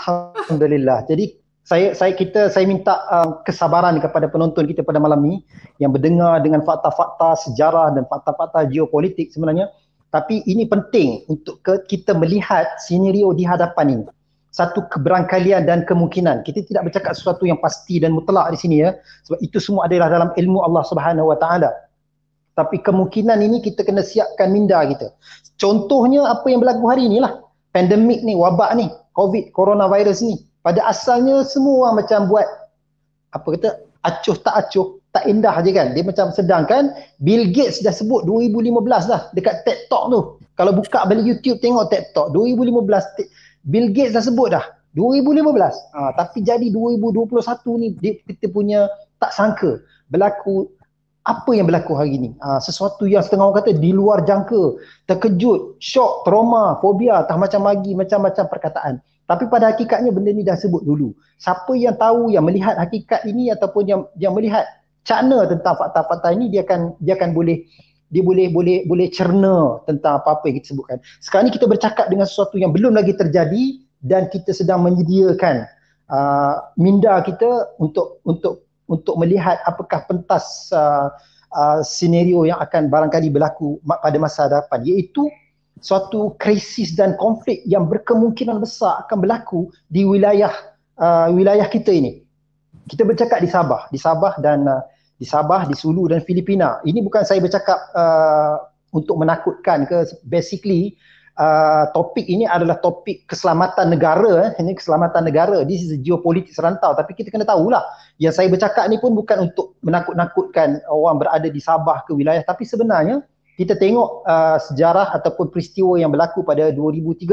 Alhamdulillah. Jadi saya minta kesabaran kepada penonton kita pada malam ni yang mendengar dengan fakta-fakta sejarah dan fakta-fakta geopolitik sebenarnya. Tapi ini penting untuk kita melihat senario di hadapan ini. Satu keberangkalian dan kemungkinan. Kita tidak bercakap sesuatu yang pasti dan mutlak di sini ya. Sebab itu semua adalah dalam ilmu Allah Subhanahu Wa Taala. Tapi kemungkinan ini kita kena siapkan minda kita. Contohnya apa yang berlaku hari ni lah. Pandemik ni, wabak ni, COVID, coronavirus ni. Pada asalnya semua orang macam buat, apa kata, acuh, tak indah je kan. Dia macam sedangkan Bill Gates dah sebut 2015 dah dekat TED Talk tu. Kalau buka balik YouTube tengok TED Talk, 2015 Bill Gates dah sebut dah. 2015. Tapi jadi 2021 ni kita punya tak sangka berlaku. Apa yang berlaku hari ni? Sesuatu yang setengah orang kata di luar jangka, terkejut, syok, trauma, fobia, macam lagi macam-macam perkataan. Tapi pada hakikatnya benda ni dah sebut dulu. Siapa yang tahu, yang melihat hakikat ini ataupun yang melihat cakna tentang fakta-fakta ini, dia akan boleh cerna tentang apa-apa yang kita sebutkan. Sekarang ni kita bercakap dengan sesuatu yang belum lagi terjadi dan kita sedang menyediakan minda kita untuk melihat apakah pentas senario yang akan barangkali berlaku pada masa hadapan, iaitu suatu krisis dan konflik yang berkemungkinan besar akan berlaku di wilayah kita ini. Kita bercakap di Sabah dan di Sulu dan Filipina. Ini bukan saya bercakap untuk menakutkan ke, basically topik ini adalah topik keselamatan negara. Ini keselamatan negara. This is geopolitik serantau. Tapi kita kena tahulah, yang saya bercakap ni pun bukan untuk menakut-nakutkan orang berada di Sabah ke wilayah. Tapi sebenarnya kita tengok sejarah ataupun peristiwa yang berlaku pada 2013,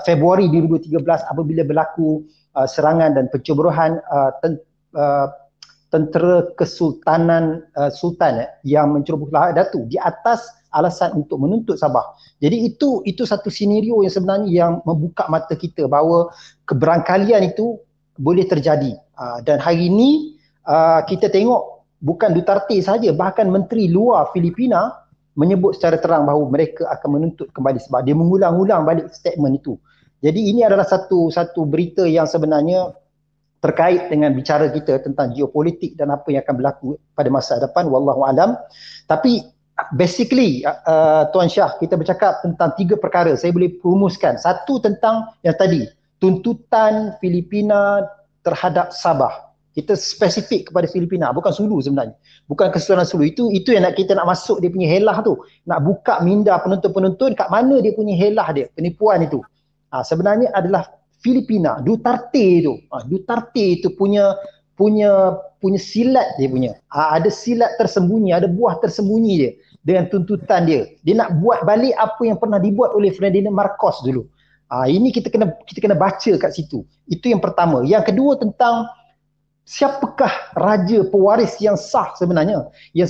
Februari 2013, apabila berlaku serangan dan pencemburuan tentera kesultanan sultan yang menceroboh Datu di atas alasan untuk menuntut Sabah. Jadi itu satu senario yang sebenarnya yang membuka mata kita bahawa keberangkalian itu boleh terjadi. Dan hari ini kita tengok bukan Duterte sahaja, bahkan Menteri Luar Filipina menyebut secara terang bahawa mereka akan menuntut kembali Sabah. Dia mengulang-ulang balik statement itu. Jadi ini adalah satu berita yang sebenarnya terkait dengan bicara kita tentang geopolitik dan apa yang akan berlaku pada masa depan, wallahu alam. Tapi basically Tuan Syah, kita bercakap tentang 3 perkara. Saya boleh rumuskan. Satu tentang yang tadi, tuntutan Filipina terhadap Sabah. Kita spesifik kepada Filipina, bukan Sulu sebenarnya. Bukan Kesultanan Sulu. Itu yang kita nak masuk dia punya helah tu. Nak buka minda penonton-penonton kat mana dia punya helah dia, penipuan itu. Sebenarnya adalah Filipina, Duterte itu punya silat dia punya. Ada silat tersembunyi, ada buah tersembunyi dia dengan tuntutan dia. Dia nak buat balik apa yang pernah dibuat oleh Ferdinand Marcos dulu. Ini kita kena baca kat situ. Itu yang pertama. Yang kedua tentang siapakah raja pewaris yang sah sebenarnya, yang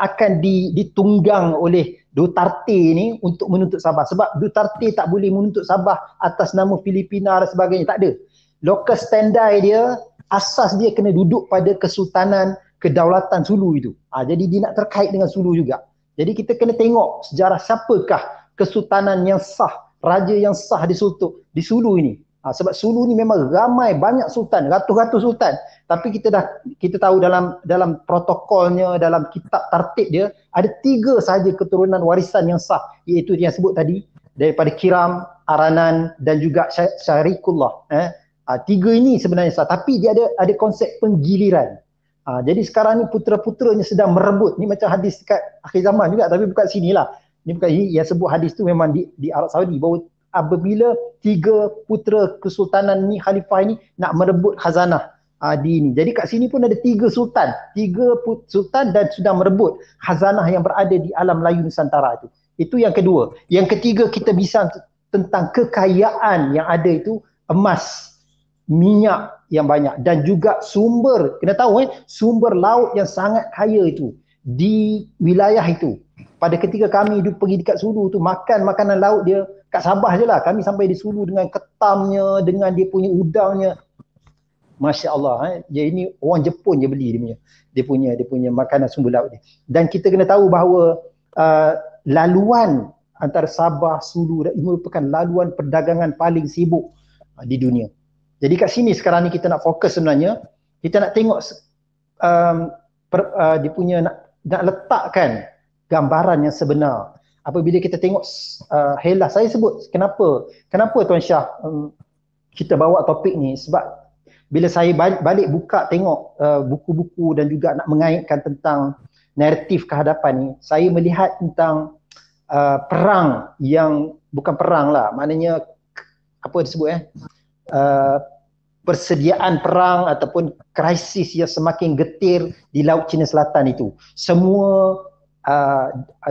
akan ditunggang oleh Duterte ni untuk menuntut Sabah. Sebab Duterte tak boleh menuntut Sabah atas nama Filipina dan sebagainya, tak ada. Local standby dia, asas dia kena duduk pada Kesultanan Kedaulatan Sulu itu. Jadi dia nak terkait dengan Sulu juga. Jadi kita kena tengok sejarah siapakah kesultanan yang sah, raja yang sah di Sulu ini. Sebab Sulu ni memang ramai, banyak sultan, ratus-ratus sultan. Tapi kita tahu dalam protokolnya, dalam kitab tartib dia, ada 3 sahaja keturunan warisan yang sah, iaitu yang sebut tadi, daripada Kiram, Aranan dan juga Syarikullah. 3 ini sebenarnya sah, tapi dia ada konsep penggiliran. Jadi sekarang ni putera-puteranya sedang merebut. Ni macam hadis dekat akhir zaman juga, tapi bukan sini lah. Ni bukan yang sebut hadis tu memang di Arab Saudi, bahawa apabila 3 putera kesultanan ni, khalifah ni nak merebut khazanah di ini. Jadi kat sini pun ada 3 sultan dan sudah merebut khazanah yang berada di alam Melayu Nusantara itu. Itu yang kedua. Yang ketiga, kita bincang tentang kekayaan yang ada itu, emas, minyak yang banyak dan juga sumber, kena tahu sumber laut yang sangat kaya itu di wilayah itu. Pada ketika kami pergi dekat Sulu tu, makan makanan laut dia kat Sabah je lah. Kami sampai di Sulu dengan ketamnya, dengan dia punya udangnya. Masya Allah, dia ini orang Jepun je beli dia punya makanan sumber laut dia. Dan kita kena tahu bahawa laluan antara Sabah, Sulu dan ini merupakan laluan perdagangan paling sibuk di dunia. Jadi kat sini sekarang ni kita nak fokus sebenarnya, kita nak tengok dia punya nak letakkan gambaran yang sebenar. Apabila kita tengok Hela, saya sebut kenapa Tuan Syah kita bawa topik ni, sebab bila saya balik buka tengok buku-buku dan juga nak mengaitkan tentang naratif kehadapan ni, saya melihat tentang perang yang bukan perang lah, maknanya apa disebut persediaan perang ataupun krisis yang semakin getir di Laut Cina Selatan itu. Semua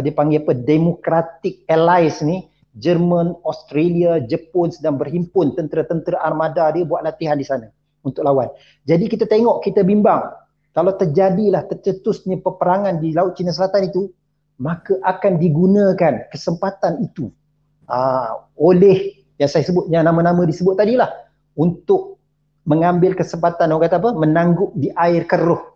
dia panggil apa, Democratic Allies ni, Jerman, Australia, Jepun sedang berhimpun, tentera-tentera armada dia buat latihan di sana untuk lawan. Jadi kita tengok, kita bimbang, kalau terjadilah tercetusnya peperangan di Laut Cina Selatan itu, maka akan digunakan kesempatan itu oleh yang saya sebut, yang nama-nama disebut tadilah, untuk mengambil kesempatan, orang kata apa, menangguk di air keruh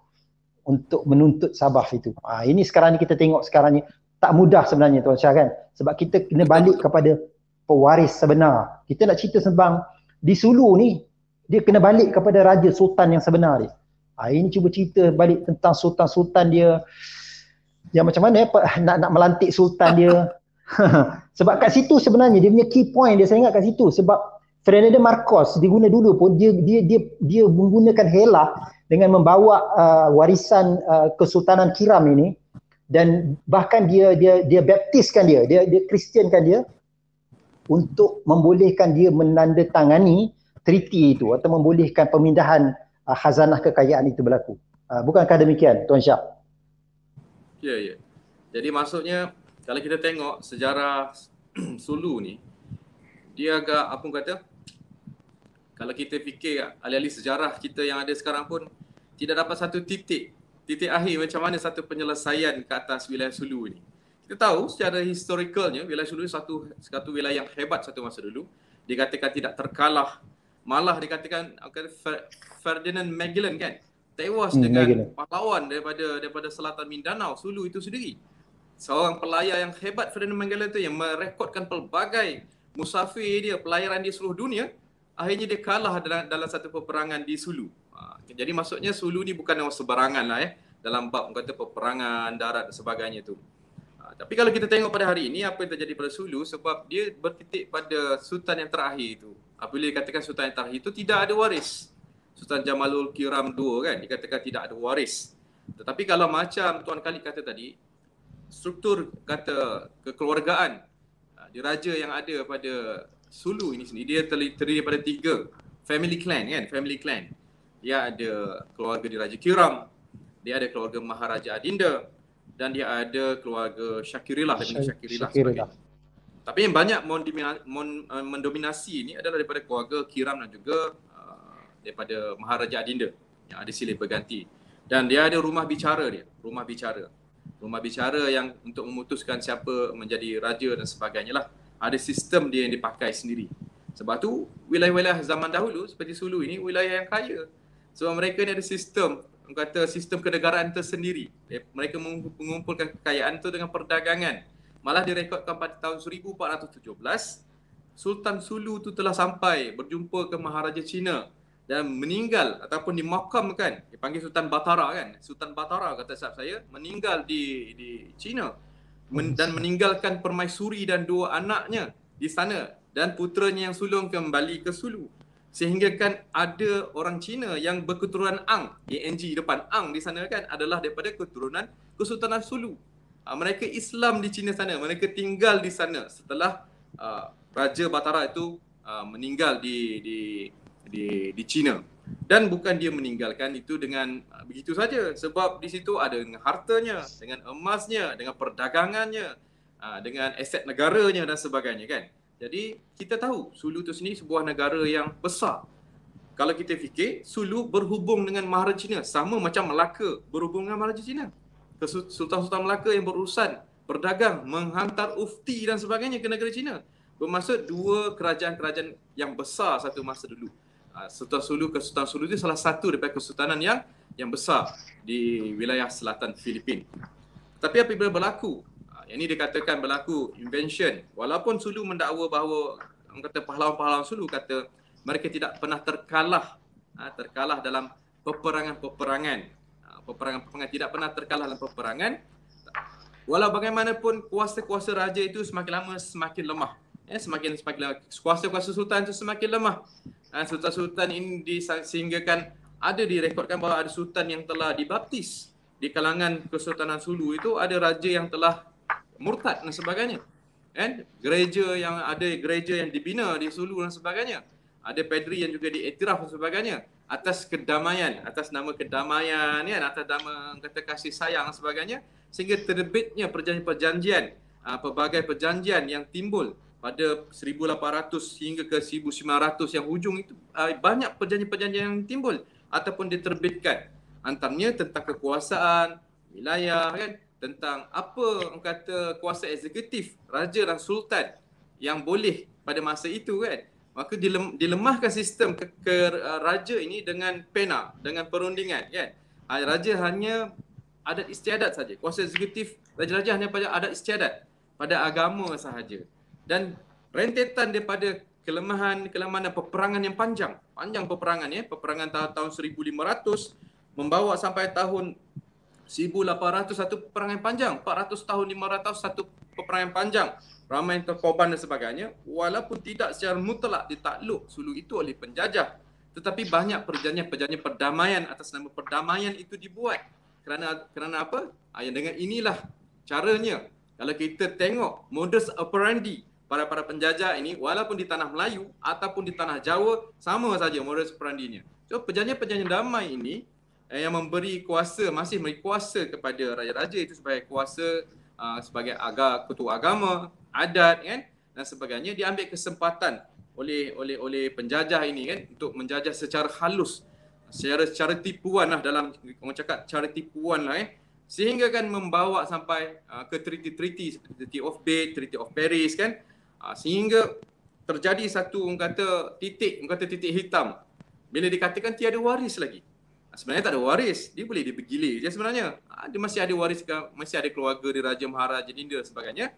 untuk menuntut Sabah itu. Ini sekarang ni kita tengok sekarang ni tak mudah sebenarnya Tuan Syah kan, sebab kita kena balik kepada pewaris sebenar. Kita nak cerita tentang di Sulu ni, dia kena balik kepada Raja Sultan yang sebenar dia. Ini cuba cerita balik tentang Sultan-Sultan dia, yang macam mana nak melantik Sultan dia. Sebab kat situ sebenarnya dia punya key point dia, saya ingat kat situ, sebab Ferdinand Marcos diguna dulu pun dia menggunakan Hela dengan membawa warisan Kesultanan Kiram ini, dan bahkan dia baptiskan dia Kristiankan dia untuk membolehkan dia menandatangani treaty itu atau membolehkan pemindahan khazanah kekayaan itu berlaku. Bukankah demikian Tuan Syah? Ya. Jadi maksudnya kalau kita tengok sejarah Sulu ni, dia agak apa kata, kalau kita fikir alih-alih sejarah kita yang ada sekarang pun tidak dapat satu titik akhir macam mana satu penyelesaian ke atas wilayah Sulu ni. Kita tahu secara historicalnya wilayah Sulu satu wilayah yang hebat satu masa dulu, dikatakan tidak terkalah, malah dikatakan Ferdinand Magellan kan tewas dengan pahlawan daripada selatan Mindanao, Sulu itu sendiri. Seorang pelayar yang hebat, Ferdinand Magellan tu, yang merekodkan pelbagai musafir dia, pelayaran dia seluruh dunia, akhirnya dia kalah dalam satu peperangan di Sulu. Jadi maksudnya Sulu ni bukan orang sebarangan lah dalam bab kata peperangan darat dan sebagainya tu. Tapi kalau kita tengok pada hari ini apa yang terjadi pada Sulu, sebab dia bertitik pada sultan yang terakhir itu. Apabila dikatakan sultan yang terakhir itu tidak ada waris. Sultan Jamalul Kiram II kan dikatakan tidak ada waris. Tetapi kalau macam Tuan Khalid kata tadi, struktur kata kekeluargaan diraja yang ada pada Sulu ini sendiri, dia terdiri daripada 3 family clan kan, family clan. Dia ada keluarga Diraja Kiram, dia ada keluarga Maharaja Adinda, dan dia ada keluarga Syakirillah dan Syakirillah. Tapi yang banyak mendominasi ini adalah daripada keluarga Kiram dan juga daripada Maharaja Adinda yang ada silih berganti. Dan dia ada rumah bicara yang untuk memutuskan siapa menjadi raja dan sebagainya lah. Ada sistem dia yang dipakai sendiri. Sebab tu wilayah-wilayah zaman dahulu seperti Sulu ini wilayah yang kaya. Sebab mereka ni ada sistem, sistem kenegaraan tersendiri. Mereka mengumpulkan kekayaan itu dengan perdagangan. Malah direkodkan pada tahun 1417, Sultan Sulu tu telah sampai berjumpa ke Maharaja Cina dan meninggal ataupun dimakamkan. Dipanggil Sultan Batara kan. Sultan Batara kata sahabat saya meninggal di Cina dan meninggalkan permaisuri dan 2 anaknya di sana, dan puteranya yang sulung kembali ke Sulu. Sehingga kan ada orang Cina yang berketurunan Ang, ANG depan Ang di sana kan adalah daripada keturunan Kesultanan Sulu. Mereka Islam di Cina sana, mereka tinggal di sana setelah Raja Batara itu meninggal di Cina. Dan bukan dia meninggalkan itu dengan begitu saja, sebab di situ ada dengan hartanya, dengan emasnya, dengan perdagangannya, dengan aset negaranya dan sebagainya kan. Jadi kita tahu Sulu itu sendiri sebuah negara yang besar. Kalau kita fikir Sulu berhubung dengan Maharaja Cina sama macam Melaka berhubung dengan Maharaja Cina. Sultan-sultan Melaka yang berurusan berdagang, menghantar ufti dan sebagainya ke negara Cina. Bermaksud 2 kerajaan-kerajaan yang besar satu masa dulu. Sultan Sulu, Kesultanan Sulu itu salah satu daripada kesultanan yang besar di wilayah selatan Filipin. Tapi apabila berlaku, yang ini dikatakan berlaku invention, walaupun Sulu mendakwa bahawa orang kata pahlawan-pahlawan Sulu kata mereka tidak pernah terkalah dalam peperangan-peperangan. Peperangan-peperangan tidak pernah terkalah dalam peperangan. Walau bagaimanapun kuasa-kuasa raja itu semakin lama semakin lemah. Semakin lemah. Kuasa-kuasa sultan itu semakin lemah. Sultan-sultan ini sehinggakan ada direkodkan bahawa ada sultan yang telah dibaptis di kalangan Kesultanan Sulu itu, ada raja yang telah murtad dan sebagainya. Gereja yang dibina di Sulu dan sebagainya. Ada padri yang juga diiktiraf dan sebagainya atas kedamaian, atas nama kedamaian, atas nama kata kasih sayang dan sebagainya, sehingga terbitnya perjanjian-perjanjian, pelbagai perjanjian yang timbul pada 1800 hingga ke 1900 yang hujung itu, banyak perjanjian-perjanjian yang timbul ataupun diterbitkan. Antaranya tentang kekuasaan, wilayah, tentang apa kata kuasa eksekutif raja dan sultan yang boleh pada masa itu Maka dilemahkan sistem raja ini dengan pena, dengan perundingan Raja hanya adat istiadat saja. Kuasa eksekutif raja-raja hanya pada adat istiadat, pada agama sahaja. Dan rentetan daripada kelemahan peperangan yang panjang peperangan peperangan tahun 1500 membawa sampai tahun 1800 satu peperangan panjang, 400 tahun 500 satu peperangan panjang, ramai korban dan sebagainya, walaupun tidak secara mutlak ditakluk Sulu itu oleh penjajah, tetapi banyak perjanjian perdamaian atas nama perdamaian itu dibuat. Kerana apa? Yang dengan inilah caranya. Kalau kita tengok modus operandi para penjajah ini, walaupun di tanah Melayu ataupun di tanah Jawa, sama saja modus operandinya. So perjanjian damai ini yang masih memberi kuasa kepada raja-raja itu sebagai kuasa, sebagai ketua agama, adat dan sebagainya, diambil kesempatan oleh penjajah ini untuk menjajah secara halus, secara tipuan dalam orang cakap cara tipuan sehingga membawa sampai ke treaty seperti Treaty of Bay, Treaty of Paris sehingga terjadi satu titik hitam bila dikatakan tiada waris lagi. Sebenarnya tak ada waris, dia boleh dibergilir je sebenarnya. Dia masih ada waris, masih ada keluarga di Raja Maharaja Dinda dan sebagainya.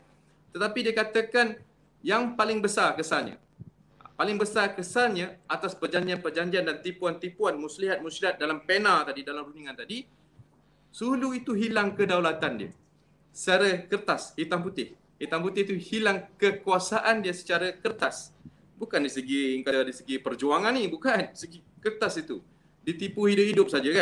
Tetapi dia katakan yang paling besar kesannya atas perjanjian-perjanjian dan tipuan-tipuan muslihat dalam pena tadi, dalam rundingan tadi, Sulu itu hilang kedaulatan dia secara kertas, hitam putih itu hilang kekuasaan dia secara kertas. Bukan dari segi perjuangan ni, bukan, segi kertas itu ditipu hidup-hidup saja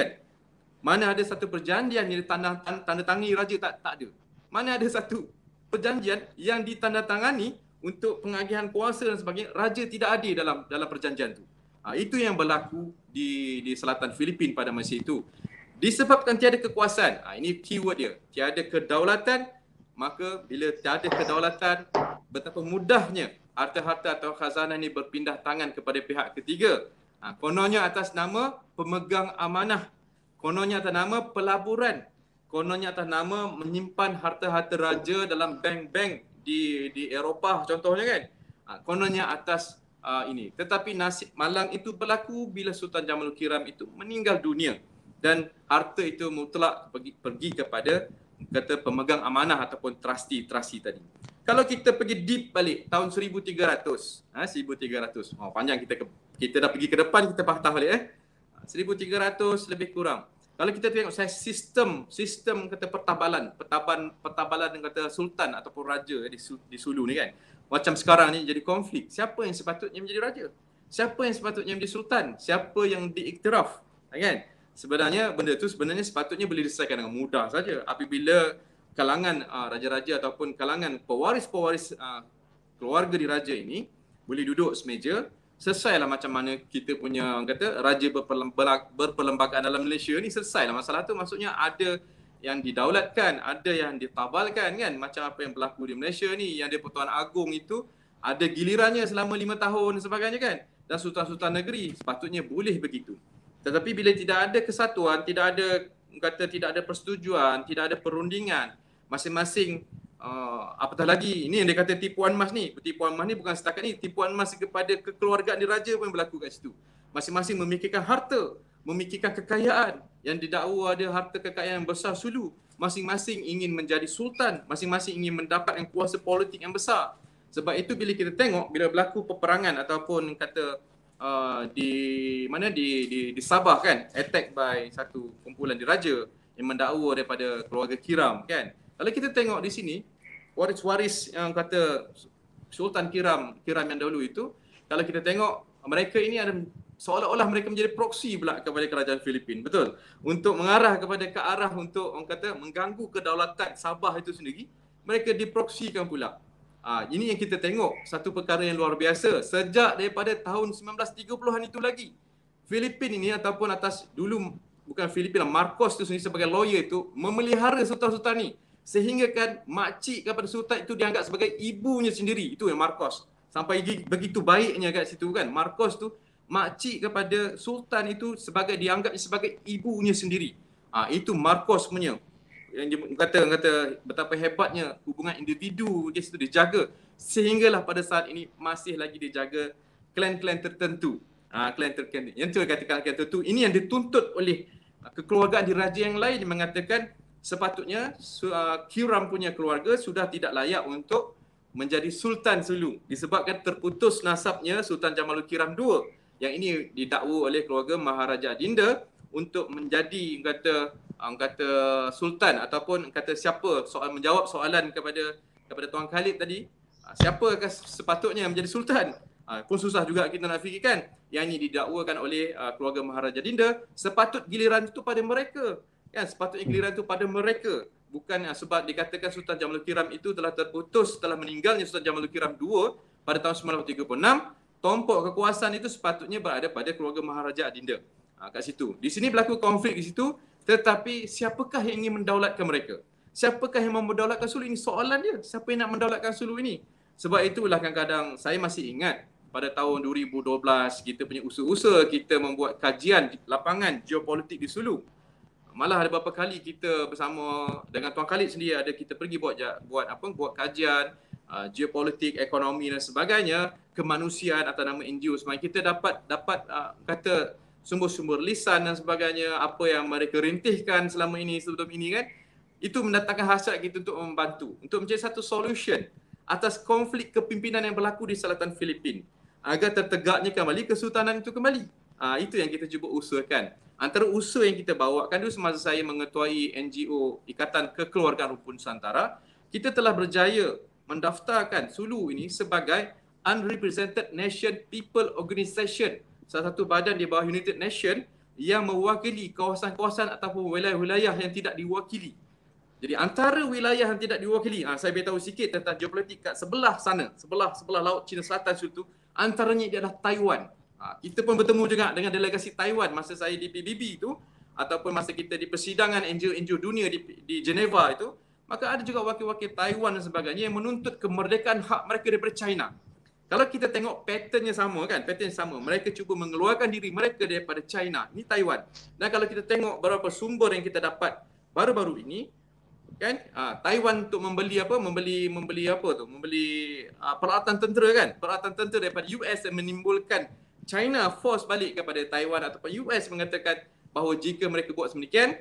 Mana ada satu perjanjian yang ditandatangani raja, tak ada. Mana ada satu perjanjian yang ditandatangani untuk pengagihan kuasa dan sebagainya, raja tidak ada dalam perjanjian itu. Itu yang berlaku di selatan Filipin pada masa itu. Disebabkan tiada kekuasaan, ini keyword dia, tiada kedaulatan, maka bila tiada kedaulatan, betapa mudahnya harta-harta atau khazanah ini berpindah tangan kepada pihak ketiga. Kononnya atas nama pemegang amanah, kononnya atas nama pelaburan, kononnya atas nama menyimpan harta-harta raja dalam bank-bank di Eropah contohnya kononnya atas ini. Tetapi nasib malang itu berlaku bila Sultan Jamalul Kiram itu meninggal dunia dan harta itu mutlak pergi kepada pemegang amanah ataupun trustee tadi. Kalau kita pergi deep balik tahun 1300, 1300. Panjang kita dah pergi ke depan, kita patah balik 1300 lebih kurang. Kalau kita tengok sistem pertabalan kata sultan ataupun raja di Sulu ni macam sekarang ni jadi konflik. Siapa yang sepatutnya menjadi raja? Siapa yang sepatutnya menjadi sultan? Siapa yang diiktiraf? Sebenarnya benda tu sepatutnya boleh diselesaikan dengan mudah saja apabila kalangan raja-raja ataupun kalangan pewaris-pewaris keluarga diraja ini boleh duduk semeja, selesailah macam mana kita punya raja berperlembagaan dalam Malaysia ni, selesailah masalah tu. Maksudnya ada yang didaulatkan, ada yang ditabalkan macam apa yang berlaku di Malaysia ni, yang di Pertuan Agong itu ada gilirannya selama 5 tahun dan sebagainya dan sultan-sultan negeri sepatutnya boleh begitu. Tetapi bila tidak ada kesatuan, tidak ada persetujuan, tidak ada perundingan, masing-masing apatah lagi, ini yang dia kata tipuan emas ni. Tipuan emas ni bukan setakat ni, tipuan emas kepada kekeluargaan diraja pun berlaku kat situ. Masing-masing memikirkan harta, memikirkan kekayaan, yang didakwa ada harta kekayaan yang besar Sulu. Masing-masing ingin menjadi sultan, masing-masing ingin mendapatkan kuasa politik yang besar. Sebab itu bila kita tengok, bila berlaku peperangan ataupun di Sabah kan, attack by satu kumpulan diraja yang mendakwa daripada keluarga Kiram kan. Kalau kita tengok di sini, waris-waris yang kata Sultan Kiram yang dahulu itu, kalau kita tengok mereka ini ada seolah-olah mereka menjadi proksi pula kepada kerajaan Filipin, betul? Untuk mengarah kepada ke arah untuk orang kata mengganggu kedaulatan Sabah itu sendiri, mereka diproksikan pula. Ini yang kita tengok, satu perkara yang luar biasa. Sejak daripada tahun 1930-an itu lagi, Filipin ini ataupun atas dulu, bukan Filipin, Marcos itu sendiri sebagai lawyer itu memelihara sultan-sultan ni. Sehingga kan makcik kepada sultan itu dianggap sebagai ibunya sendiri. Itu yang Marcos. Sampai begitu baiknya kat situ kan. Marcos tu makcik kepada sultan itu dianggap sebagai ibunya sendiri. Itu Marcos punya. Yang kata betapa hebatnya hubungan individu di situ dijaga, sehinggalah pada saat ini masih lagi dijaga klan-klan tertentu. Klan tertentu. Yang tu katakan klan tertentu ini yang dituntut oleh kekeluargaan diraja yang lain, mengatakan sepatutnya Kiram punya keluarga sudah tidak layak untuk menjadi Sultan Sulu disebabkan terputus nasabnya Sultan Jamaluddin Kiram II. Yang ini didakwa oleh keluarga Maharaja Adinda untuk menjadi kata sultan ataupun kata siapa menjawab soalan kepada Tuan Khalid tadi, siapakah sepatutnya menjadi sultan, pun susah juga kita nak fikirkan. Yang ini didakwakan oleh keluarga Maharaja Adinda, sepatut giliran itu pada mereka kan, sepatutnya giliran itu pada mereka, bukan sebab dikatakan Sultan Jamaluddin Kiram itu telah terputus setelah meninggalnya Sultan Jamaluddin Kiram II pada tahun 1936. Tompok kekuasaan itu sepatutnya berada pada keluarga Maharaja Adinda. Kat situ. Di sini berlaku konflik di situ, tetapi siapakah yang ingin mendaulatkan mereka? Siapakah yang mau mendaulatkan Sulu? Ini soalan dia. Siapa yang nak mendaulatkan Sulu ini? Sebab itulah kadang-kadang saya masih ingat pada tahun 2012 kita punya usaha-usaha kita membuat kajian lapangan geopolitik di Sulu. Malah ada beberapa kali kita bersama dengan Tuan Khalid sendiri kita pergi buat kajian geopolitik, ekonomi dan sebagainya, kemanusiaan atas nama NGO. Sebenarnya kita dapat kata sumber-sumber lisan dan sebagainya, apa yang mereka rintihkan sebelum ini kan, itu mendatangkan hasrat kita untuk membantu, untuk mencari satu solution atas konflik kepimpinan yang berlaku di selatan Filipin agar tertegaknya kembali kesultanan itu kembali. Itu yang kita cuba usahakan. Antara usaha yang kita bawakan dulu semasa saya mengetuai NGO Ikatan Kekeluargaan Rumpun Nusantara, kita telah berjaya mendaftarkan Sulu ini sebagai Unrepresented Nation People Organisation, salah satu badan di bawah United Nation yang mewakili kawasan-kawasan ataupun wilayah-wilayah yang tidak diwakili. Jadi antara wilayah yang tidak diwakili, saya beritahu sikit tentang geopolitik kat sebelah sana, sebelah laut Cina Selatan situ, antaranya adalah Taiwan. Kita pun bertemu juga dengan delegasi Taiwan masa saya di PBB itu, ataupun masa kita di persidangan NGO dunia di Geneva itu. Maka ada juga wakil-wakil Taiwan dan sebagainya yang menuntut kemerdekaan hak mereka daripada China. Kalau kita tengok patternnya sama kan, mereka cuba mengeluarkan diri mereka daripada China, ini Taiwan. Dan kalau kita tengok beberapa sumber yang kita dapat baru-baru ini kan, Taiwan untuk membeli peralatan tentera kan, peralatan tentera daripada US yang menimbulkan China force balik kepada Taiwan, ataupun US mengatakan bahawa jika mereka buat sedemikian,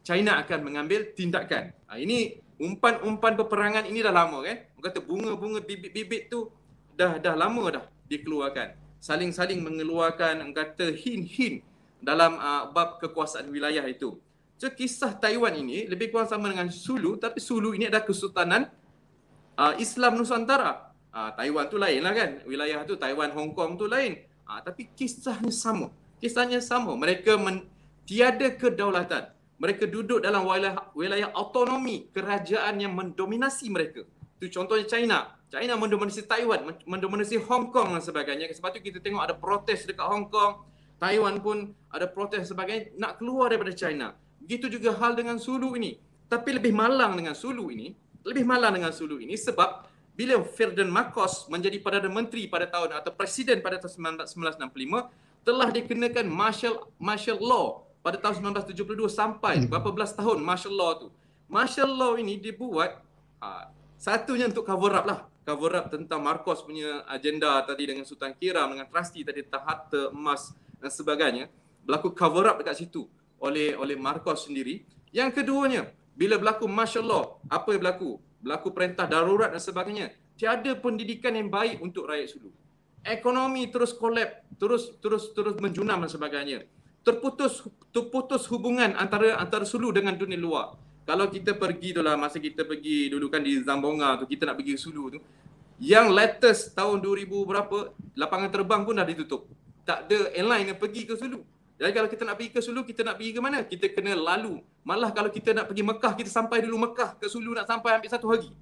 China akan mengambil tindakan. Ini umpan-umpan peperangan ini dah lama kan. Orang kata bunga-bunga bibit-bibit tu dah lama dah dikeluarkan. Saling-saling mengeluarkan orang kata hint-hint dalam bab kekuasaan wilayah itu. So kisah Taiwan ini lebih kurang sama dengan Sulu, tapi Sulu ini adalah Kesultanan Islam Nusantara. Taiwan tu lain lah kan. Wilayah tu Taiwan, Hong Kong tu lain. Tapi kisahnya sama. Mereka tiada kedaulatan. Mereka duduk dalam wilayah autonomi kerajaan yang mendominasi mereka. Itu contohnya China. China mendominasi Taiwan, mendominasi Hong Kong dan sebagainya. Sebab itu kita tengok ada protes dekat Hong Kong. Taiwan pun ada protes dan sebagainya nak keluar daripada China. Begitu juga hal dengan Sulu ini. Tapi lebih malang dengan Sulu ini sebab bila Ferdinand Marcos menjadi Perdana Menteri pada tahun atau Presiden pada tahun 1965, telah dikenakan martial law pada tahun 1972 sampai berapa belas tahun martial law tu. Martial law ini dibuat satunya untuk cover up tentang Marcos punya agenda tadi dengan Sultan Kiram, dengan trustee tadi tentang harta emas dan sebagainya. Berlaku cover up dekat situ oleh Marcos sendiri. Yang keduanya, bila berlaku martial law, apa yang berlaku? Berlaku perintah darurat dan sebagainya. Tiada pendidikan yang baik untuk rakyat Sulu. ekonomi terus collapse, terus menjunam dan sebagainya. Terputus hubungan antara Sulu dengan dunia luar. Kalau kita pergi tu lah, masa kita pergi dulu kan di Zambonga tu, kita nak pergi ke Sulu tu, yang latest tahun 2000 berapa, lapangan terbang pun dah ditutup. Tak ada airline yang pergi ke Sulu. Jadi kalau kita nak pergi ke Sulu, kita nak pergi ke mana? Kita kena lalu. Malah kalau kita nak pergi Mekah, kita sampai dulu Mekah. Ke Sulu nak sampai hampir 1 hari.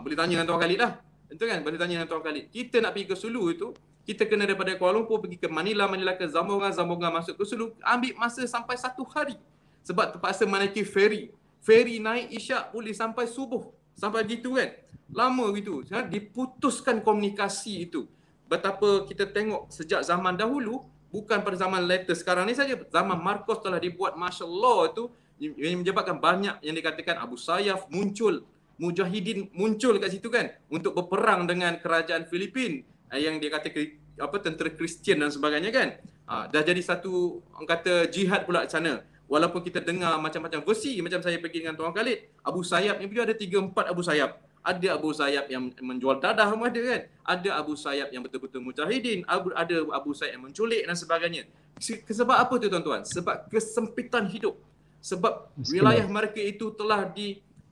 Boleh tanya dengan Tuan Khalid lah. Betul kan? Boleh tanya dengan Tuan Khalid. Kita nak pergi ke Sulu itu, kita kena daripada Kuala Lumpur pergi ke Manila ke Zambonga masuk ke Sulu, ambil masa sampai 1 hari. Sebab terpaksa menaiki ferry. Ferry naik isyak boleh sampai subuh. Sampai gitu kan. Lama gitu. Diputuskan komunikasi itu. Betapa kita tengok sejak zaman dahulu, bukan pada zaman latest sekarang ni saja. Zaman Marcos telah dibuat martial law itu, yang menyebabkan banyak yang dikatakan Abu Sayyaf muncul. Mujahidin muncul kat situ kan. Untuk berperang dengan kerajaan Filipin. Yang dia kata tentera Kristian dan sebagainya kan. Dah jadi satu orang kata jihad pula kat sana. Walaupun kita dengar macam-macam versi, macam saya pergi dengan Tuan Khalid, Abu Sayyaf ni ada 3-4 Abu Sayyaf. Ada Abu Sayyaf yang menjual dadah pun ada kan. Ada Abu Sayyaf yang betul-betul mujahidin, ada Abu Sayyaf yang menculik dan sebagainya. Sebab apa tu tuan-tuan? Sebab kesempitan hidup. Sebab wilayah mereka itu telah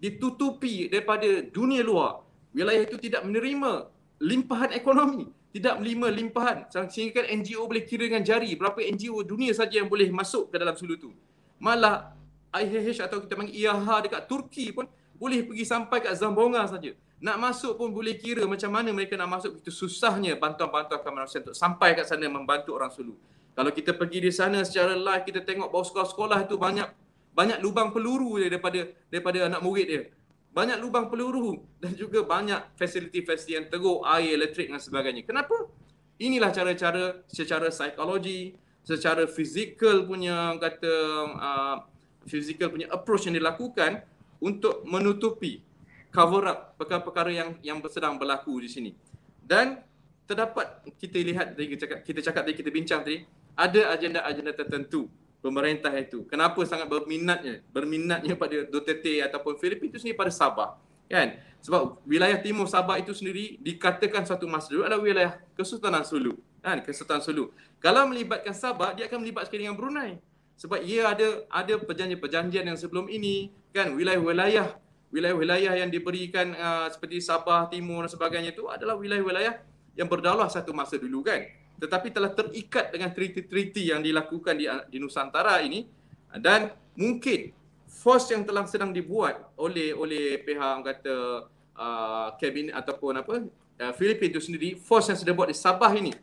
ditutupi daripada dunia luar. Wilayah itu tidak menerima limpahan ekonomi, tidak menerima limpahan. Sehingga kan NGO boleh kira dengan jari berapa NGO dunia saja yang boleh masuk ke dalam Sulu tu. Malah IHH atau kita panggil IAH dekat Turki pun boleh pergi sampai kat Zambonga saja. Nak masuk pun boleh kira macam mana mereka nak masuk. Itu susahnya bantuan-bantuan kemanusiaan untuk sampai kat sana membantu orang Sulu. Kalau kita pergi di sana secara live, kita tengok bahawa sekolah-sekolah itu banyak lubang peluru daripada anak murid dia. Banyak lubang peluru dan juga banyak fasiliti-fasiliti yang teruk, air, elektrik dan sebagainya. Kenapa? Inilah cara-cara secara psikologi, secara fizikal punya physical punya approach yang dilakukan untuk menutupi, cover up perkara-perkara yang sedang berlaku di sini. Dan terdapat, kita lihat, kita bincang tadi, ada agenda-agenda tertentu pemerintah itu. Kenapa sangat berminatnya pada Duterte ataupun Filipin itu sendiri pada Sabah. Kan? Sebab wilayah timur Sabah itu sendiri dikatakan satu masa dulu adalah wilayah Kesultanan Sulu. Kan? Kesultanan Sulu. Kalau melibatkan Sabah, dia akan melibatkan dengan Brunei. Sebab ia ada perjanjian-perjanjian yang sebelum ini, kan, wilayah-wilayah yang diberikan seperti Sabah, Timur dan sebagainya itu adalah wilayah-wilayah yang berdaulah satu masa dulu kan. Tetapi telah terikat dengan treaty-treaty yang dilakukan di Nusantara ini, dan mungkin force yang sedang dibuat oleh pihak orang kata kabinet ataupun Filipin itu sendiri, force yang sudah buat di Sabah ini,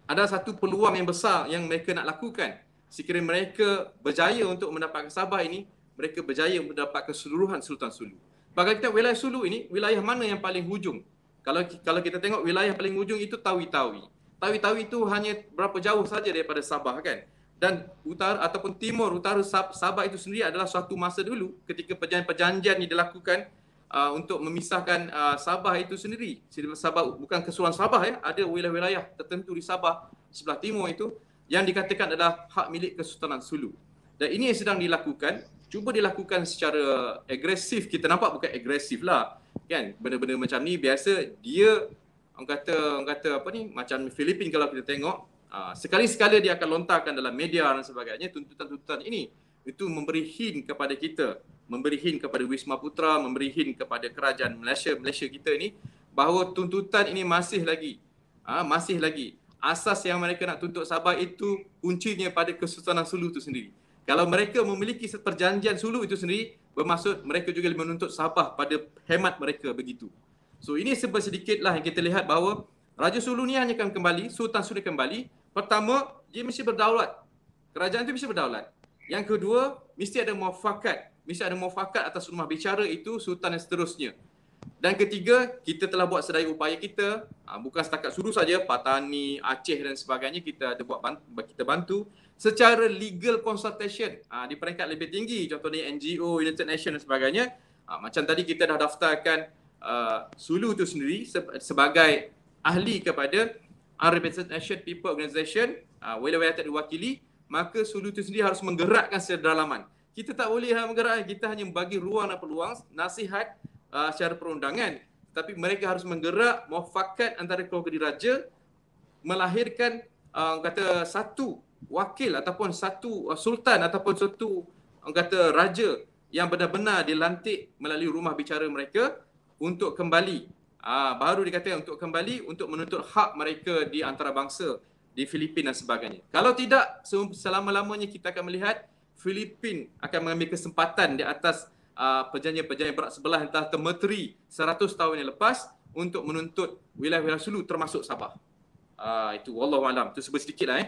ada satu peluang yang besar yang mereka nak lakukan. Sekiranya mereka berjaya untuk mendapatkan Sabah ini, mereka berjaya untuk mendapatkan keseluruhan Sultan Sulu. Bagi kita wilayah Sulu ini, wilayah mana yang paling hujung? Kalau kita tengok wilayah paling hujung itu Tawi-Tawi. Tawi-Tawi itu hanya berapa jauh saja daripada Sabah kan. Dan utara ataupun timur utara Sabah itu sendiri adalah suatu masa dulu ketika perjanjian ini dilakukan untuk memisahkan Sabah itu sendiri. Sabah bukan keseluruhan Sabah ya, ada wilayah-wilayah tertentu di Sabah sebelah timur itu yang dikatakan adalah hak milik Kesultanan Sulu. Dan ini yang sedang dilakukan, cuba dilakukan secara agresif. Kita nampak bukan agresif lah. Kan, benda-benda macam ni biasa dia orang kata macam Filipin kalau kita tengok sekali-sekala dia akan lontarkan dalam media dan sebagainya tuntutan-tuntutan ini. Itu memberi hint kepada kita, memberi hint kepada Wisma Putra, memberi hint kepada kerajaan Malaysia kita ini bahawa tuntutan ini masih lagi asas yang mereka nak tuntut Sabah itu kuncinya pada Kesultanan Sulu itu sendiri. Kalau mereka memiliki perjanjian Sulu itu sendiri, bermaksud mereka juga menuntut Sabah pada hemat mereka begitu. So ini sedikitlah yang kita lihat bahawa Raja Sulu ni hanya akan kembali, Sultan Sulu kembali. Pertama, dia mesti berdaulat. Kerajaan itu mesti berdaulat. Yang kedua, mesti ada muafakat atas rumah bicara itu sultan dan seterusnya. Dan ketiga, kita telah buat sedaya upaya kita, bukan setakat Sulu saja, Patani, Aceh dan sebagainya kita bantu secara legal consultation di peringkat lebih tinggi, contohnya NGO, United Nations dan sebagainya. Macam tadi kita dah daftarkan Sulu itu sendiri sebagai ahli kepada Unrepresented Nation People Organisation, wilayah tak diwakili, maka Sulu itu sendiri harus menggerakkan secara dalaman. Kita tak boleh menggerakkan, kita hanya bagi ruang dan peluang nasihat secara perundangan. tapi mereka harus menggerak muafakat antara keluarga diraja melahirkan kata satu wakil ataupun satu sultan ataupun satu kata raja yang benar-benar dilantik melalui rumah bicara mereka untuk kembali baru dikatakan untuk kembali untuk menuntut hak mereka di antarabangsa di Filipin dan sebagainya. Kalau tidak, selama-lamanya kita akan melihat Filipin akan mengambil kesempatan di atas perjanjian-perjanjian berat sebelah yang telah termeteri 100 tahun yang lepas untuk menuntut wilayah-wilayah Sulu termasuk Sabah. Itu wallahualam. Itu sedikit lah